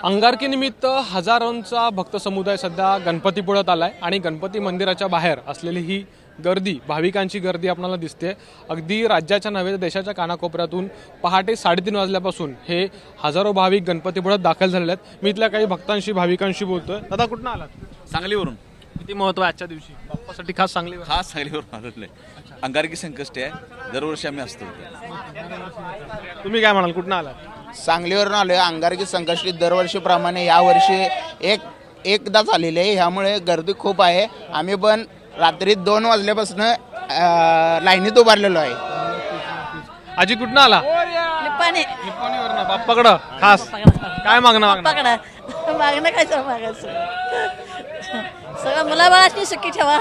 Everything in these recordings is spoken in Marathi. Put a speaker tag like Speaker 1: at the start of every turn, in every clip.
Speaker 1: अंगारकीनिमित्त हजारोंचा भक्त समुदाय सध्या गणपतीपुळ्यात आलाय आणि गणपती मंदिराच्या बाहेर असलेली ही गर्दी, भाविकांची गर्दी आपल्याला दिसते। अगदी राज्याच्या नव्हे तर देशाच्या कानाकोपऱ्यातून पहाटे 3:30 वाजल्यापासून हे हजारो भाविक गणपतीपुळ्यात दाखल झालेले आहेत। मी इथल्या काही भक्तांशी भाविकांशी बोलतोय। दादा कुठून आलात?
Speaker 2: सांगलीवरून।
Speaker 1: किती महत्त्व आहे आजच्या दिवशी बाप्पासाठी खास सांगलीवर?
Speaker 2: खास सांगलीवरून आलेलो आहे। अंगारकी संकष्टी आहे, दरवर्षी आम्ही असतो।
Speaker 1: तुम्ही काय म्हणाल, कुठून आलात?
Speaker 3: सांगलीवरून आलोय। अंगारकी संकष्टी दरवर्षीप्रमाणे यावर्षी एकदा झालेली आहे, ह्यामुळे गर्दी खूप आहे। आम्ही पण रात्री 2 वाजल्यापासून लाईनीत उभारलेलो आहे।
Speaker 1: आजी कुठून आला? निप्पाणीवरून। बाप्पाकडं खास काय मागणं
Speaker 4: मागणं काय सर मागायचं सगळं मुलाबाळाची सुखी ठेवा।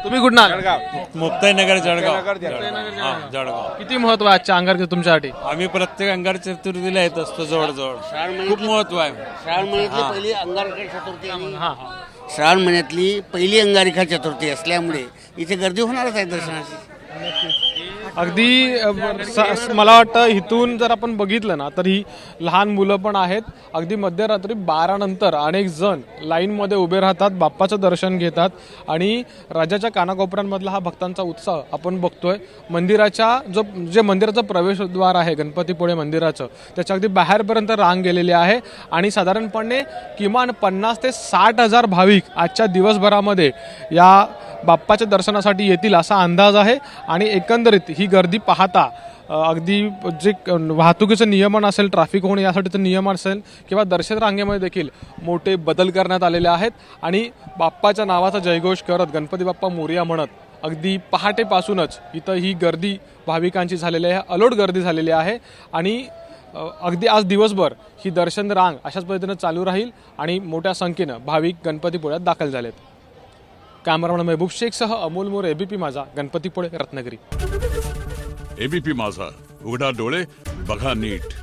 Speaker 1: तुम्ही कुठून आला?
Speaker 5: मुक्ताईनगर जळगाव। जळगाव
Speaker 1: किती महत्व आहे आजच्या अंगारकी तुमच्यासाठी?
Speaker 5: आम्ही प्रत्येक अंगार चतुर्थीला येत असतो जवळजवळ। खूप महत्व आहे।
Speaker 6: श्रावण महिन्यातली पहिली अंगारकी चतुर्थी आणि
Speaker 1: हां
Speaker 6: श्रावण महिन्यातली पहिली अंगारिका चतुर्थी असल्यामुळे इथे गर्दी होणारच आहे दर्शनाची।
Speaker 1: अगदी मला वाटतं इथून जर आपण बघितलं ना तर ही लहान मुलं पण आहेत। अगदी मध्यरात्री 12 नंतर अनेक जण लाईनमध्ये उभे राहतात, बाप्पाचं दर्शन घेतात आणि राज्याच्या कानाकोपऱ्यांमधला हा भक्तांचा उत्साह आपण बघतोय। मंदिराच्या जे मंदिराचं प्रवेशद्वार आहे गणपतीपुळे मंदिराचं, त्याच्या अगदी बाहेरपर्यंत रांग गेलेली आहे आणि साधारणपणे किमान 50 ते 60 हजार भाविक आजच्या दिवसभरामध्ये या बाप्पाच्या दर्शनासाठी येतील असा अंदाज आहे। आणि एकंदरीत ही गर्दी पाहता अगदी जे वाहतुकीचं नियमन असेल, ट्रॅफिक होणे यासाठीचं नियमन असेल किंवा दर्शन रांगेमध्ये देखील मोठे बदल करण्यात आलेले आहेत आणि बाप्पाच्या नावाचा जयघोष करत गणपती बाप्पा मोरया म्हणत अगदी पहाटेपासूनच इथं ही गर्दी भाविकांची झालेली आहे, अलोट गर्दी झालेली आहे आणि अगदी आज दिवसभर ही दर्शन रांग अशाच पद्धतीनं चालू राहील आणि मोठ्या संख्येनं भाविक गणपतीपुळ्यात दाखल झालेत। कॅमेरामॅन महबूब शेखसह अमोल मोरे, एबीपी माझा, गणपतीपुळे, रत्नागिरी।
Speaker 7: एबीपी माझा, उघडा डोळे बघा नीट।